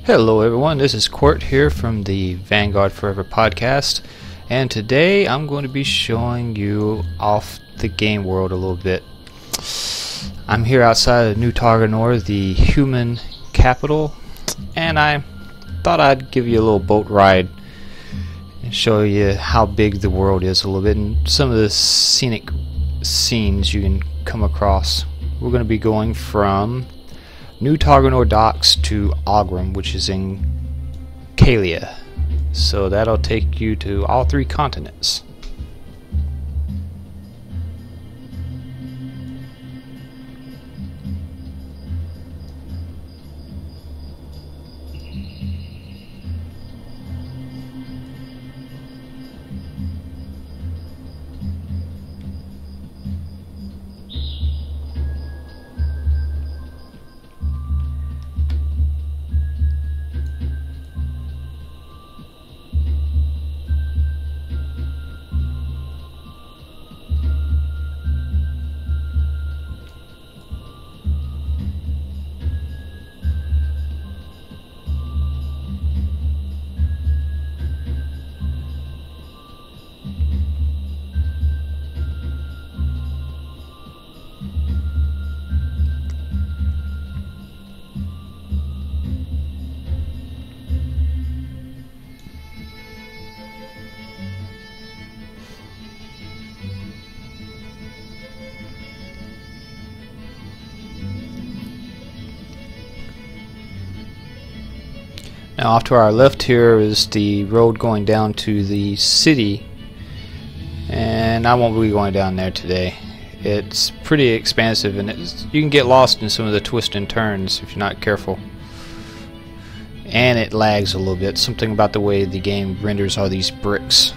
Hello everyone, this is Court here from the Vanguard Forever podcast, and today I'm going to be showing you off the game world a little bit. I'm here outside of New Targ, the human capital, and I thought I'd give you a little boat ride and show you how big the world is a little bit and some of the scenic scenes you can come across. We're going to be going from New Targ docks to Ahgrahm, which is in Kalia. So that'll take you to all three continents. Now off to our left here is the road going down to the city, and I won't be going down there today. It's pretty expansive and you can get lost in some of the twists and turns if you're not careful. And it lags a little bit, something about the way the game renders all these bricks.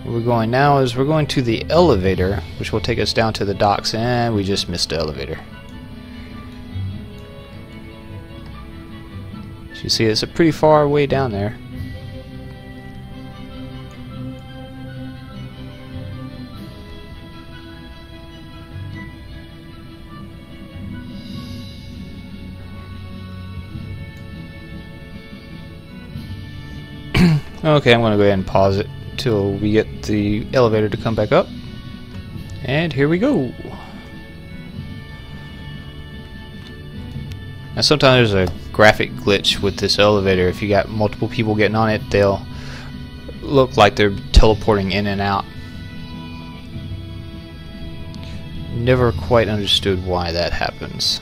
Where we're going now is we're going to the elevator, which will take us down to the docks, and we just missed the elevator. As you see, it's a pretty far way down there. Okay, I'm going to go ahead and pause it till we get the elevator to come back up. And here we go. Now sometimes there's a graphic glitch with this elevator. If you got multiple people getting on it, they'll look like they're teleporting in and out. Never quite understood why that happens.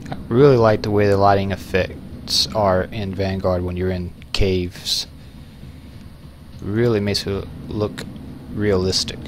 I really like the way the lighting effects are in Vanguard when you're in caves. Really makes it look realistic.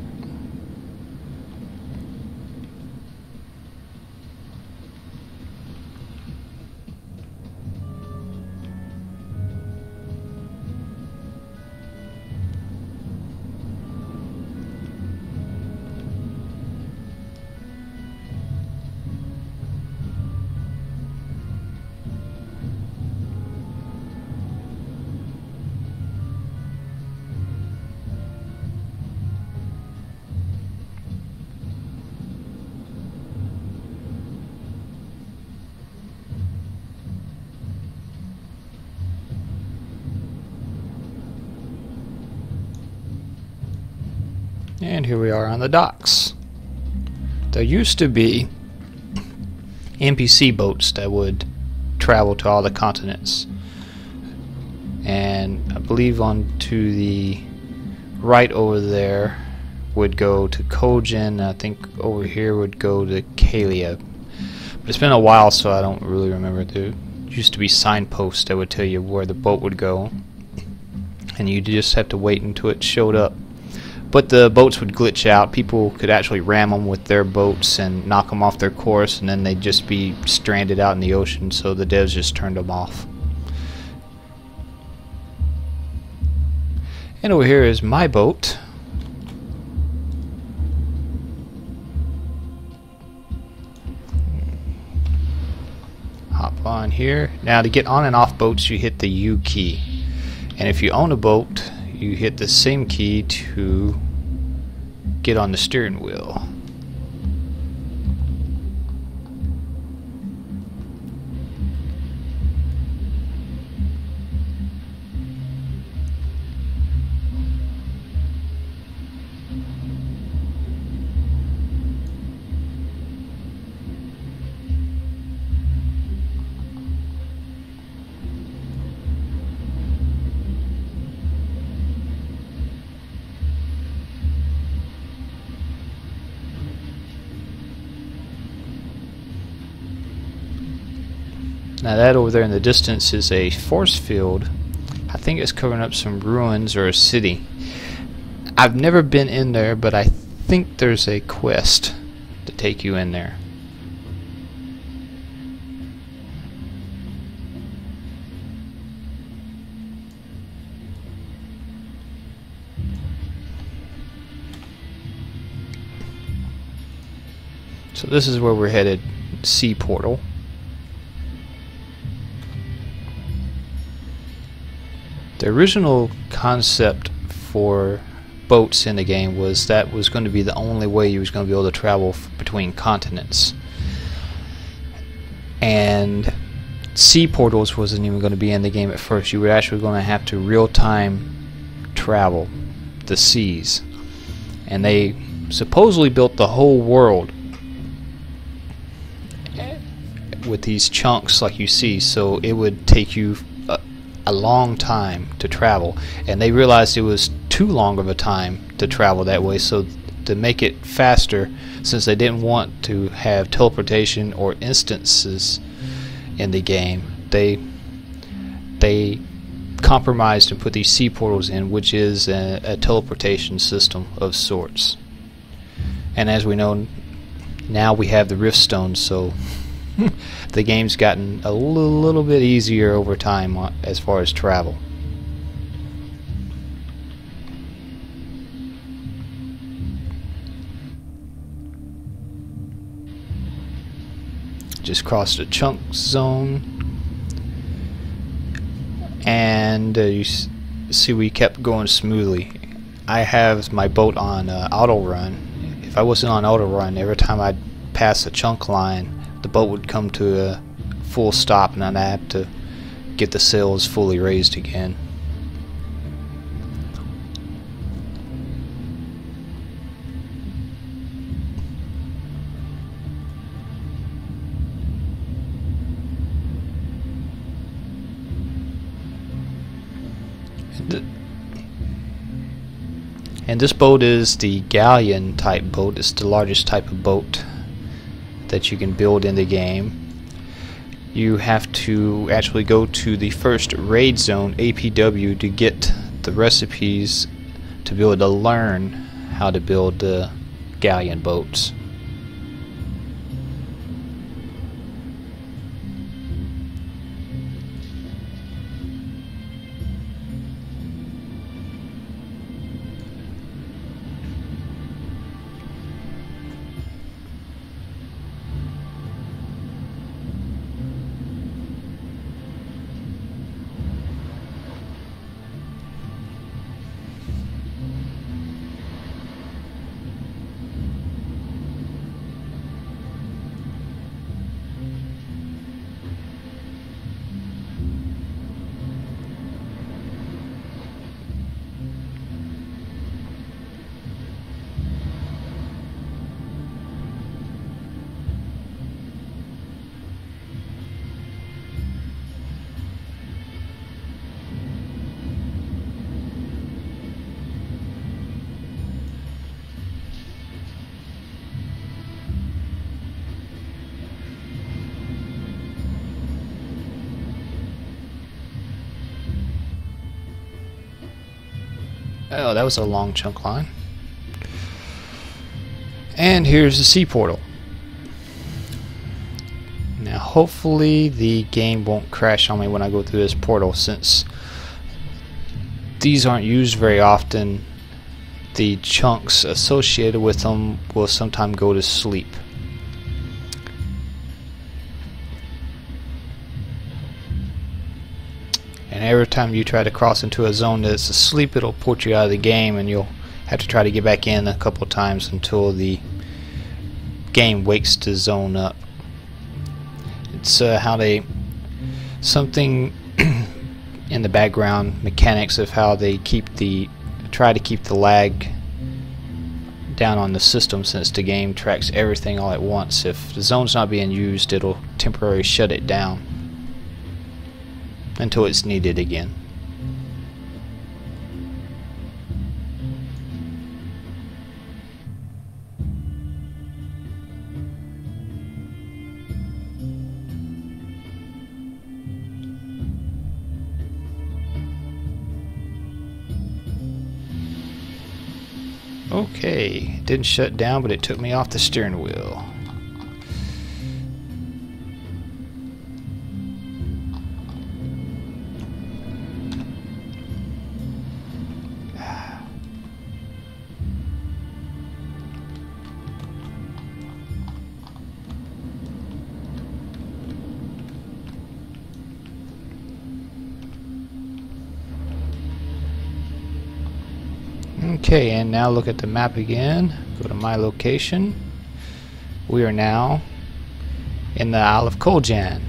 And here we are on the docks. There used to be NPC boats that would travel to all the continents. And I believe on to the right over there would go to Kojin. I think over here would go to Kalia. But it's been a while, so I don't really remember. There used to be signposts that would tell you where the boat would go, and you just have to wait until it showed up. But the boats would glitch out. People could actually ram them with their boats and knock them off their course, and then they'd just be stranded out in the ocean, so the devs just turned them off. And over here is my boat. Hop on here. Now to get on and off boats you hit the U key. And if you own a boat you hit the same key to get on the steering wheel. Now that over there in the distance is a force field. I think it's covering up some ruins or a city. I've never been in there, but I think there's a quest to take you in there. So this is where we're headed, Sea Portal. The original concept for boats in the game was that was going to be the only way you was going to be able to travel between continents. And sea portals wasn't even going to be in the game at first. You were actually going to have to real-time travel the seas. And they supposedly built the whole world with these chunks like you see, so it would take you a long time to travel, and they realized it was too long of a time to travel that way, so to make it faster, since they didn't want to have teleportation or instances in the game, they compromised and put these sea portals in, which is a teleportation system of sorts. And as we know, now we have the rift stones, so the game's gotten a little bit easier over time as far as travel. Just crossed a chunk zone, and you see we kept going smoothly. I have my boat on auto run. If I wasn't on auto run, every time I'd pass a chunk line, the boat would come to a full stop, and I'd have to get the sails fully raised again. And this boat is the galleon type boat. It's the largest type of boat that you can build in the game. You have to actually go to the first raid zone, APW, to get the recipes to be able to learn how to build the galleon boats. Well, that was a long chunk line. And here's the sea portal. Now hopefully the game won't crash on me when I go through this portal, since these aren't used very often. The chunks associated with them will sometimes go to sleep. And every time you try to cross into a zone that's asleep, it'll put you out of the game, and you'll have to try to get back in a couple of times until the game wakes the zone up. It's how they, something in the background mechanics of how they try to keep the lag down on the system, since the game tracks everything all at once. If the zone's not being used, it'll temporarily shut it down until it's needed again. Okay, it didn't shut down, but it took me off the steering wheel. Okay, and now look at the map again. Go to my location. We are now in the Isle of Koljan,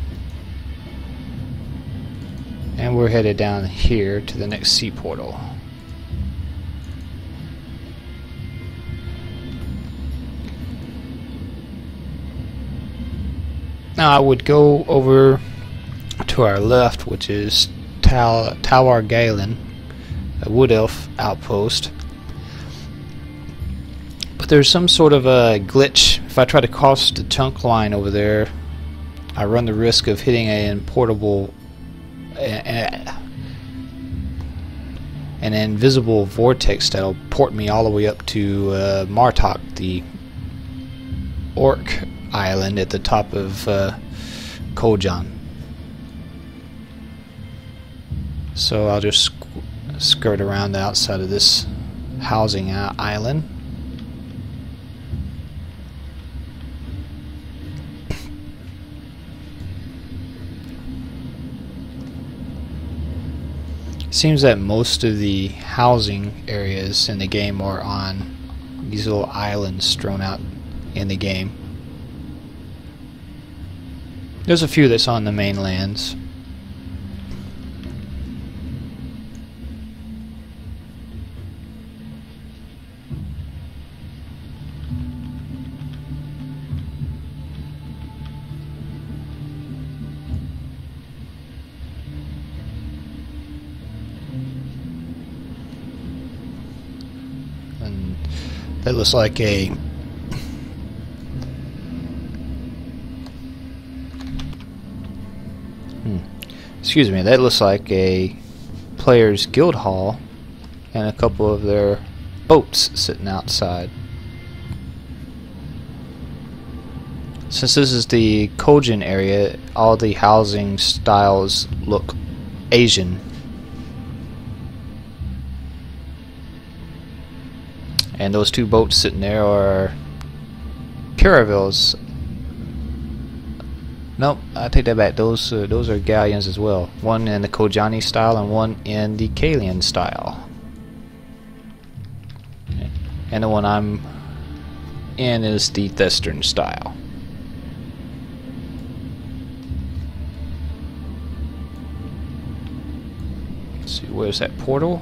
and we're headed down here to the next sea portal. Now I would go over to our left, which is Targ, a wood elf outpost. But there's some sort of a glitch. If I try to cross the chunk line over there, I run the risk of hitting an invisible vortex that'll port me all the way up to Martok, the orc island at the top of Koljan. So I'll just skirt around the outside of this housing island. Seems that most of the housing areas in the game are on these little islands strewn out in the game. There's a few that's on the mainlands. That looks like a excuse me, that looks like a player's guild hall and a couple of their boats sitting outside. Since this is the Koljan area, all the housing styles look Asian. And those two boats sitting there are caravels. Nope, I take that back. Those are galleons as well. One in the Kojani style and one in the Kalian style. And the one I'm in is the Thestern style. Let's see, where's that portal?